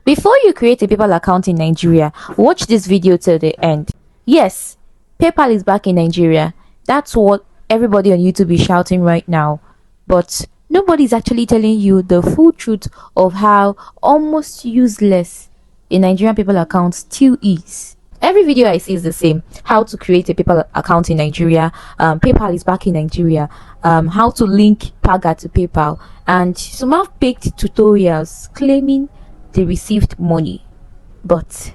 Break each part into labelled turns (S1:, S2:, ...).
S1: Before you create a PayPal account in Nigeria, watch this video till the end. Yes, PayPal is back in Nigeria. That's what everybody on YouTube is shouting right now. But nobody is actually telling you the full truth of how almost useless a Nigerian PayPal account still is. Every video I see is the same. How to create a PayPal account in Nigeria. PayPal is back in Nigeria. How to link Paga to PayPal. And some half-baked tutorials claiming they received money. But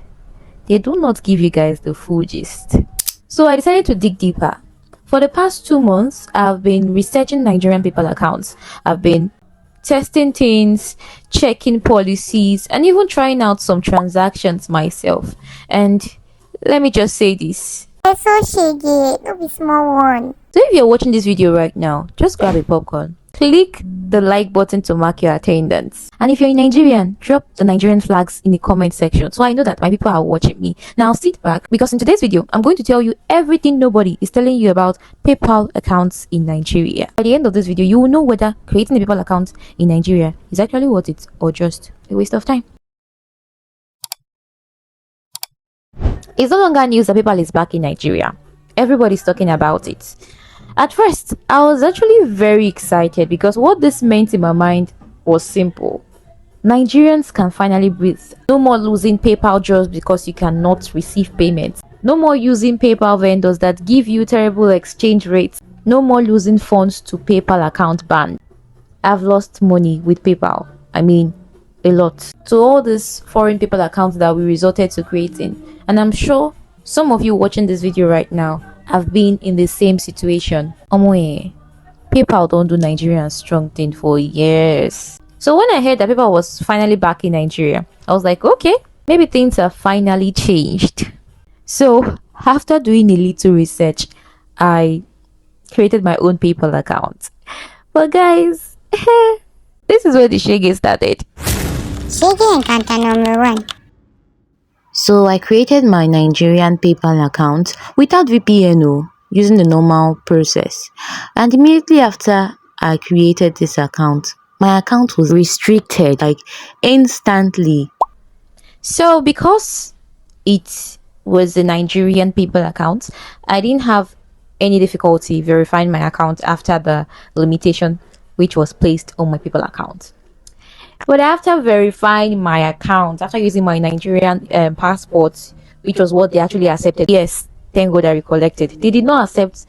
S1: they do not give you guys the full gist. So I decided to dig deeper. For the past 2 months, I've been researching Nigerian PayPal accounts. I've been testing things, checking policies, and even trying out some transactions myself. And let me just say this.
S2: It's so shaggy, no be small one.
S1: So if you're watching this video right now, just grab a popcorn. Click the like button to mark your attendance. And if you're a Nigerian, drop the Nigerian flags in the comment section so I know that my people are watching me. Now sit back, because in today's video, I'm going to tell you everything nobody is telling you about PayPal accounts in Nigeria. By the end of this video, you will know whether creating a PayPal account in Nigeria is actually worth it or just a waste of time. It's no longer news that PayPal is back in Nigeria. Everybody's talking about it. At first, I was actually very excited because what this meant in my mind was simple. Nigerians can finally breathe. No more losing PayPal just because you cannot receive payments. No more using PayPal vendors that give you terrible exchange rates. No more losing funds to PayPal account ban. I've lost money with PayPal. I mean, a lot. To all these foreign PayPal accounts that we resorted to creating. And I'm sure some of you watching this video right now have been in the same situation. PayPal don't do Nigerian strong thing for years. So when I heard that PayPal was finally back in Nigeria, I was like, okay, maybe things have finally changed. So after doing a little research, I created my own PayPal account. But guys, this is where the shaggy started.
S2: Shaggy encounter number 1.
S1: So I created my Nigerian PayPal account without VPN, using the normal process. And immediately after I created this account, my account was restricted, like instantly. So because it was a Nigerian PayPal account, I didn't have any difficulty verifying my account after the limitation which was placed on my PayPal account. But after verifying my account, after using my Nigerian passport, which was what they actually accepted, yes, thank God I recollected, they did not accept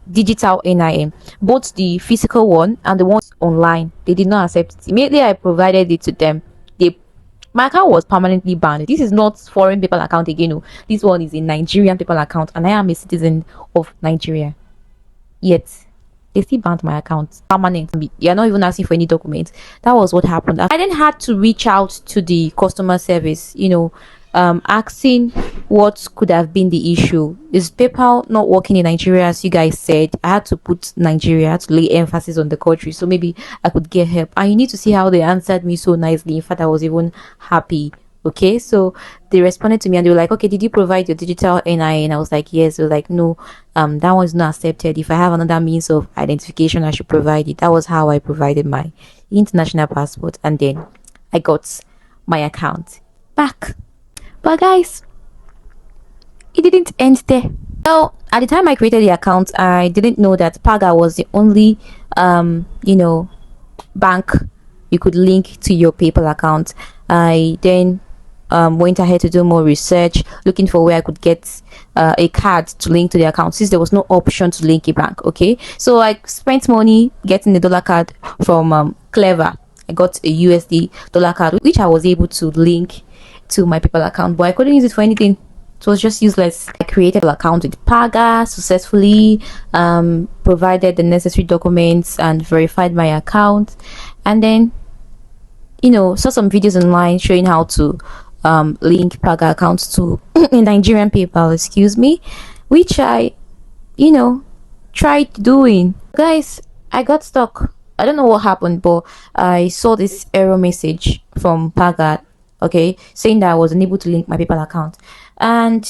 S1: digital NIN, both the physical one and the ones online. They did not accept it. Immediately I provided it to them. My account was permanently banned. This is not foreign PayPal account again. This one is a Nigerian PayPal account, and I am a citizen of Nigeria. Yet they still banned my account permanently. You're not even asking for any documents. That was what happened. I then had to reach out to the customer service, asking what could have been the issue. Is PayPal not working in Nigeria, as you guys said? I had to put Nigeria, I had to lay emphasis on the country, so maybe I could get help. And you need to see how they answered me so nicely. In fact, I was even happy. Okay, so they responded to me and they were like, okay, did you provide your digital NIN? And I was like, yes. They were like, no, that one is not accepted. If I have another means of identification, I should provide it. That was how I provided my international passport, and then I got my account back. But guys, it didn't end there. So at the time I created the account, I didn't know that Paga was the only bank you could link to your PayPal account. I then went ahead to do more research, looking for where I could get a card to link to the account, since there was no option to link a bank. Okay, so I spent money getting the dollar card from Clever. I got a USD dollar card, which I was able to link to my PayPal account, but I couldn't use it for anything. It was just useless. I created an account with Paga successfully, provided the necessary documents and verified my account, and then saw some videos online showing how to link Paga accounts to Nigerian PayPal, which I tried doing. Guys, I got stuck. I don't know what happened, but I saw this error message from Paga, okay, saying that I was unable to link my PayPal account, and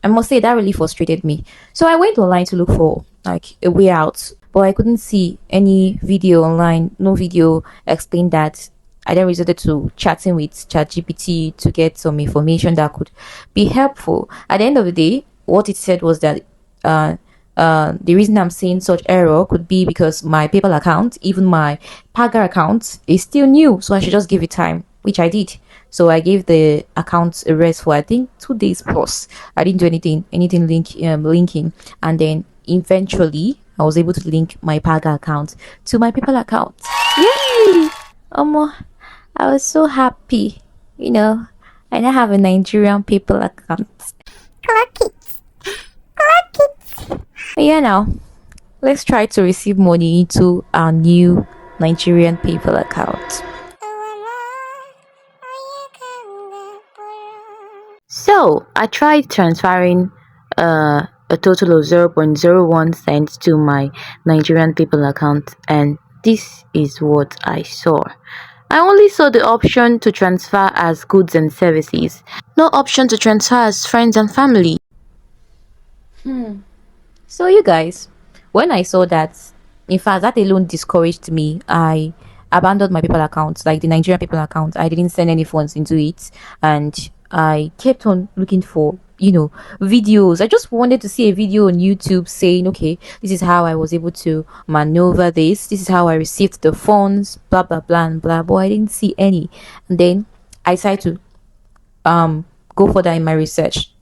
S1: I must say that really frustrated me. So I went online to look for like a way out, but I couldn't see any video online. No video explained that I then resorted to chatting with ChatGPT to get some information that could be helpful. At the end of the day, what it said was that the reason I'm seeing such error could be because my PayPal account, even my Paga account, is still new. So I should just give it time, which I did. So I gave the account a rest for I think 2 days plus. I didn't do anything linking, and then eventually I was able to link my Paga account to my PayPal account. Yay! I was so happy. I now have a Nigerian PayPal account.
S2: Clock it. Clock it.
S1: But yeah, now let's try to receive money into our new Nigerian PayPal account. So I tried transferring a total of 0.01 cents to my Nigerian PayPal account, and this is what I saw. I only saw the option to transfer as goods and services, no option to transfer as friends and family. So you guys, when I saw that, in fact, that alone discouraged me. I abandoned my PayPal account, like the Nigerian PayPal account. I didn't send any funds into it, and I kept on looking for videos. I just wanted to see a video on YouTube saying, okay, this is how I was able to maneuver this. This is how I received the funds, blah blah blah and blah. But I didn't see any, and then I decided to go further in my research.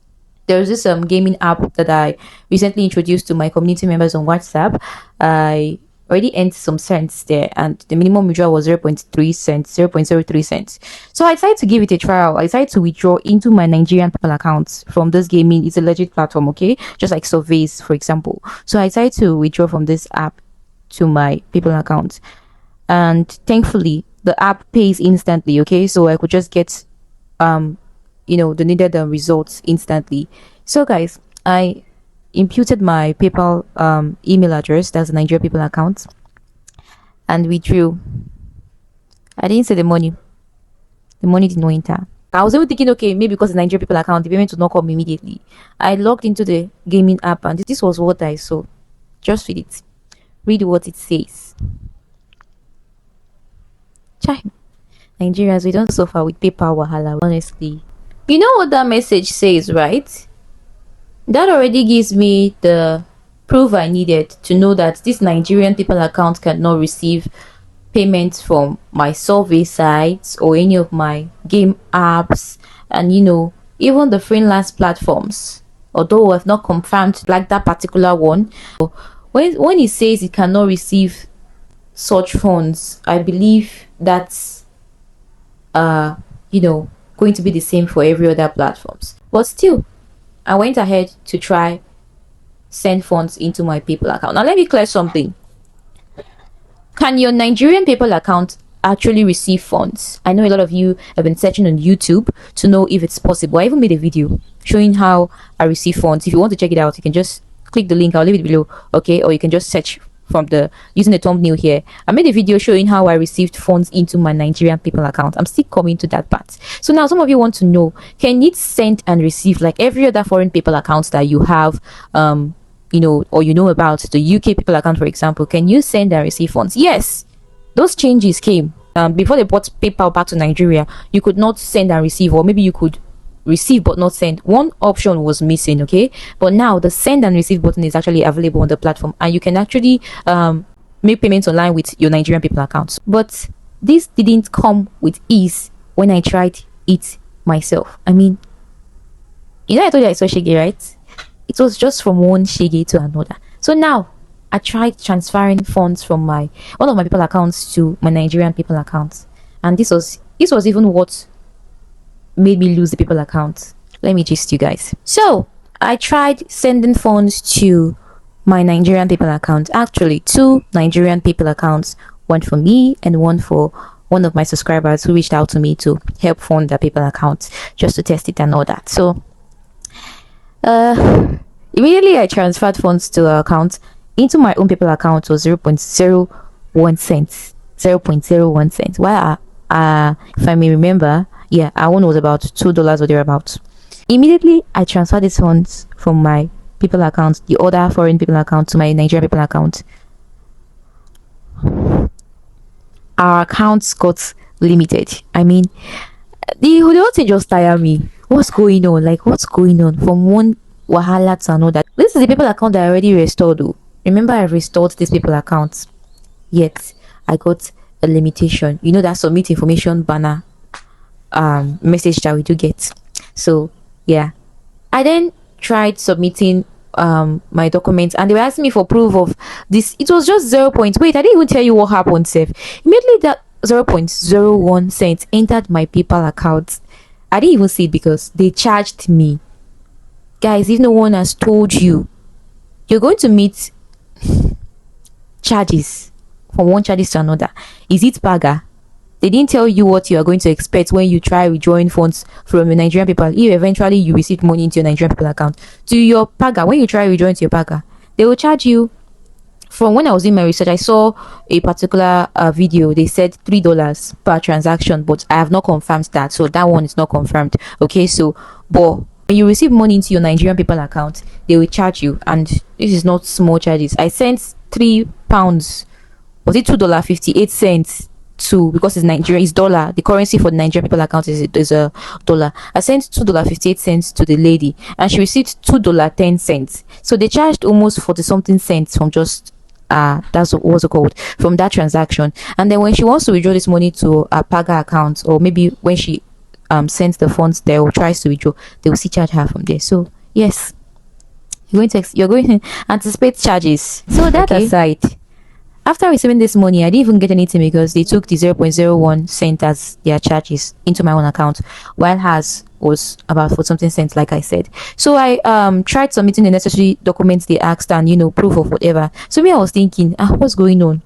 S1: There's this gaming app that I recently introduced to my community members on WhatsApp. I already earned some cents there, and the minimum withdrawal was 0.3 cents, 0.03 cents. So I decided to give it a trial. I decided to withdraw into my Nigerian PayPal account from this gaming. It's a legit platform, okay? Just like surveys, for example. So I decided to withdraw from this app to my PayPal account, and thankfully the app pays instantly, okay? So I could just get the needed results instantly. So guys, I imputed my PayPal email address, that's the Nigeria PayPal account, and withdrew. I didn't see the money. The money did not enter. I was even thinking, okay, maybe because the Nigeria PayPal account, the payment would not come immediately. I logged into the gaming app, and this was what I saw. Just read it. Read what it says. Chai. Nigerians, we don't suffer with PayPal wahala, honestly. You know what that message says, right? That already gives me the proof I needed to know that this Nigerian PayPal account cannot receive payments from my survey sites or any of my game apps, and even the freelance platforms, although I've not confirmed like that particular one. When it says it cannot receive such funds, I believe that's going to be the same for every other platforms. But still, I went ahead to try send funds into my PayPal account. Now let me clear something. Can your Nigerian PayPal account actually receive funds? I know a lot of you have been searching on YouTube to know if it's possible. I even made a video showing how I receive funds. If you want to check it out, you can just click the link. I'll leave it below, okay? Or you can just search from using the thumbnail here. I made a video showing how I received funds into my Nigerian PayPal account. I'm still coming to that part. So now some of you want to know, can it send and receive like every other foreign PayPal account that you have, or about the UK PayPal account, for example? Can you send and receive funds? Yes, those changes came before they brought PayPal back to Nigeria. You could not send and receive, or maybe you could receive but not send. One option was missing, okay? But now the send and receive button is actually available on the platform, and you can actually make payments online with your Nigerian PayPal accounts. But this didn't come with ease when I tried it myself. I mean, I told you I saw Shege, right? It was just from one Shege to another. So now I tried transferring funds from one of my PayPal accounts to my Nigerian PayPal account, and this was even what made me lose the PayPal account. Let me gist you guys. So I tried sending funds to my Nigerian PayPal account. Actually, 2 Nigerian PayPal accounts, one for me and one for one of my subscribers who reached out to me to help fund their PayPal account, just to test it and all that. So immediately I transferred funds to her account. Into my own PayPal account was 0.01 cents. 0.01 cents. While if I may remember, yeah, our one was about $2 or thereabouts. Immediately I transferred these funds from my PayPal account, the other foreign PayPal account, to my Nigerian PayPal account. Our accounts got
S3: limited. I mean, the whole thing just tire me. What's going on? Like, what's going on from one wahala to another? This is the people account that I already restored. Though. Remember, I restored this people account. Yet I got a limitation. You know that submit information banner message that we do get. So yeah, I then tried submitting my documents, and they were asking me for proof of this. It was just 0 point. Wait, I didn't even tell you what happened, Seth. Immediately that 0.01 cents entered my PayPal account. I didn't even see it because they charged me. Guys, if no one has told you, you're going to meet charges from one charges to another. Is it Paga? They didn't tell you what you are going to expect when you try withdrawing funds from your Nigerian people. If eventually you receive money into your Nigerian people account, to your Paga, when you try withdrawing to your Paga, they will charge you. From when I was doing my research, I saw a particular video. They said $3 per transaction, but I have not confirmed that, so that one is not confirmed. Okay, so but when you receive money into your Nigerian people account, they will charge you, and this is not small charges. I sent £3. Was it $2.58 to, because it's Nigeria, it's dollar. The currency for the Nigerian people account is a dollar. I sent $2.58 to the lady, and she received $2.10. So they charged almost 40 something cents from just that's what's it called, from that transaction. And then when she wants to withdraw this money to a Paga account, or maybe when she sends the funds there or tries to withdraw, they will see charge her from there. So yes, you're going to anticipate charges. So that aside, after receiving this money, I didn't even get anything because they took the 0.01 cent as their charges into my own account, while hers was about for something cents, like I said. So I tried submitting the necessary documents they asked, and proof of whatever. So me, I was thinking, what's going on?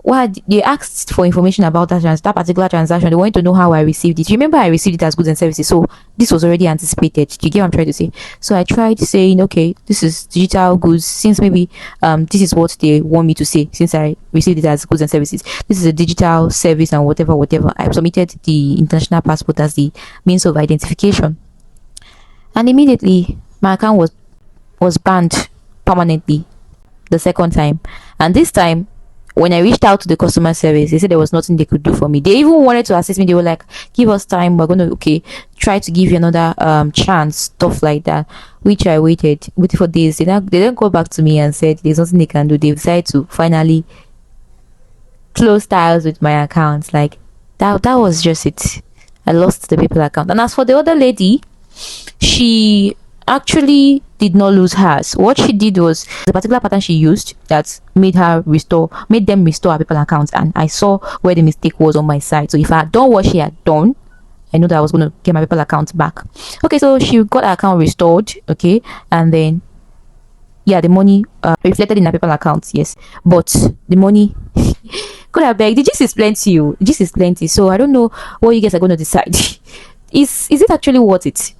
S3: Why they asked for information about that particular transaction? They wanted to know how I received it. Remember, I received it as goods and services, so this was already anticipated. Do you get what I'm trying to say? So I tried saying, okay, this is digital goods, since maybe this is what they want me to say, since I received it as goods and services. This is a digital service and whatever. I submitted the international passport as the means of identification, and immediately my account was banned permanently the second time. And this time, when I reached out to the customer service, they said there was nothing they could do for me. They even wanted to assist me. They were like, give us time, we're going to try to give you another chance, stuff like that. Which I waited for days. They didn't go back to me and said there's nothing they can do. They decided to finally close ties with my account. Like that was just it. I lost the PayPal account. And as for the other lady, she actually did not lose hers. What she did was the particular pattern she used that made them restore our PayPal accounts, and I saw where the mistake was on my side. So if I had done what she had done, I know that I was going to get my PayPal account back. Okay, so she got her account restored. Okay, and then the money reflected in her PayPal account. Yes, but the money could have begged. The gist is plenty. The gist is plenty. So I don't know what you guys are going to decide. Is it actually worth it?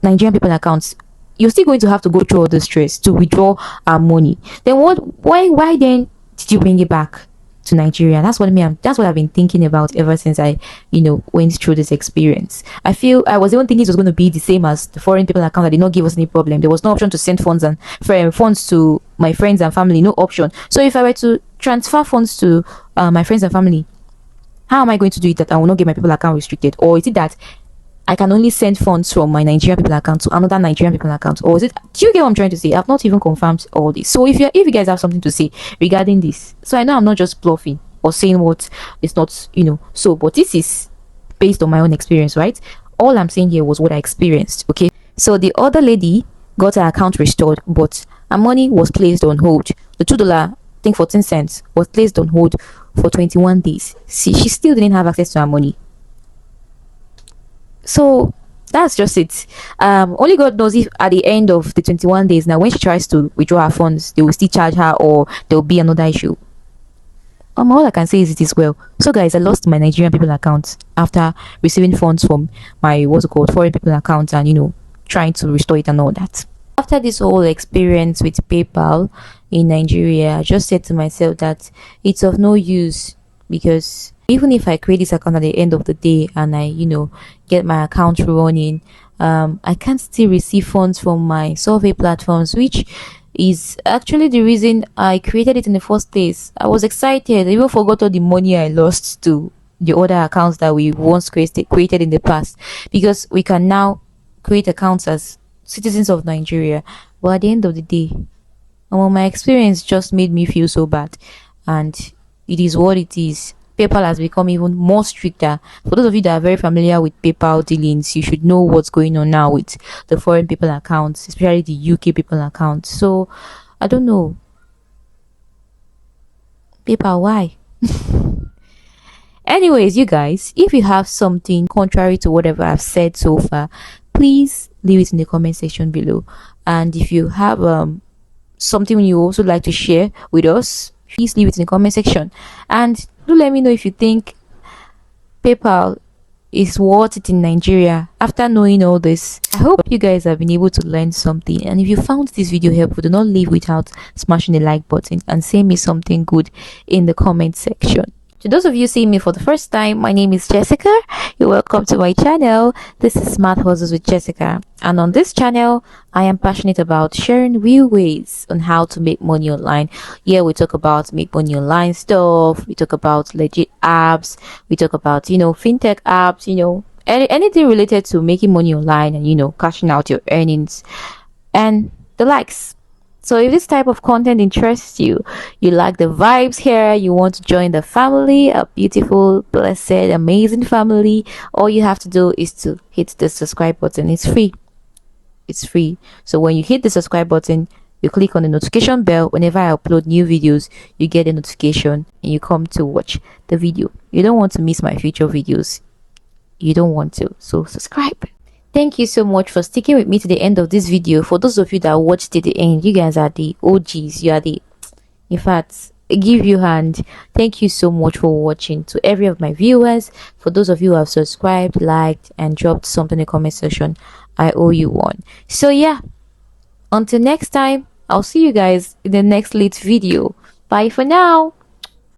S3: Nigerian people accounts, you're still going to have to go through all the stress to withdraw our money. Then why then did you bring it back to Nigeria? That's what I've been thinking about ever since I went through this experience. I feel I was even thinking it was going to be the same as the foreign people account, that did not give us any problem. There was no option to send funds to my friends and family, no option. So if I were to transfer funds to my friends and family, how am I going to do it that I will not get my people account restricted? Or is it that I can only send funds from my Nigerian people account to another Nigerian people account? Or is it, do you get what I'm trying to say? I've not even confirmed all this. So if you guys have something to say regarding this, so I know I'm not just bluffing or saying what is not, so, but this is based on my own experience, right? All I'm saying here was what I experienced. Okay, so the other lady got her account restored, but her money was placed on hold. The $2, I think 14 cents, was placed on hold for 21 days. See, she still didn't have access to her money. So that's just it. Only God knows if at the end of the 21 days, now when she tries to withdraw her funds, they will still charge her, or there will be another issue. All I can say is it is well. So guys, I lost my Nigerian people account after receiving funds from my foreign people account, and trying to restore it and all that. After this whole experience with PayPal in Nigeria, I just said to myself that it's of no use, because even if I create this account at the end of the day and I get my account running, I can't still receive funds from my survey platforms, which is actually the reason I created it in the first place. I was excited. I even forgot all the money I lost to the other accounts that we once created in the past, because we can now create accounts as citizens of Nigeria. But at the end of the day, my experience just made me feel so bad, and it is what it is. PayPal has become even more stricter. For those of you that are very familiar with PayPal dealings, you should know what's going on now with the foreign PayPal accounts, especially the UK PayPal accounts. So I don't know. PayPal, why? Anyways, you guys, if you have something contrary to whatever I've said so far, please leave it in the comment section below. And if you have something you also like to share with us, please leave it in the comment section. And do let me know if you think PayPal is worth it in Nigeria after knowing all this. I hope you guys have been able to learn something, and if you found this video helpful, do not leave without smashing the like button and say me something good in the comment section. To those of you seeing me for the first time, my name is Jessica. You're welcome to my channel. This is Smart Hustles with Jessica, and on this channel I am passionate about sharing real ways on how to make money online. Here we talk about make money online stuff, we talk about legit apps, we talk about fintech apps, anything related to making money online and cashing out your earnings and the likes. So if this type of content interests you, you like the vibes here, you want to join the family, a beautiful, blessed, amazing family, all you have to do is to hit the subscribe button. It's free. It's free. So when you hit the subscribe button, you click on the notification bell. Whenever I upload new videos, you get a notification and you come to watch the video. You don't want to miss my future videos. You don't want to. So subscribe. Thank you so much for sticking with me to the end of this video. For those of you that watched to the end, you guys are the OGs. You are the, in fact, I give you hand. Thank you so much for watching. To every of my viewers, for those of you who have subscribed, liked, and dropped something in the comment section, I owe you one. So yeah, until next time, I'll see you guys in the next lit video. Bye for now.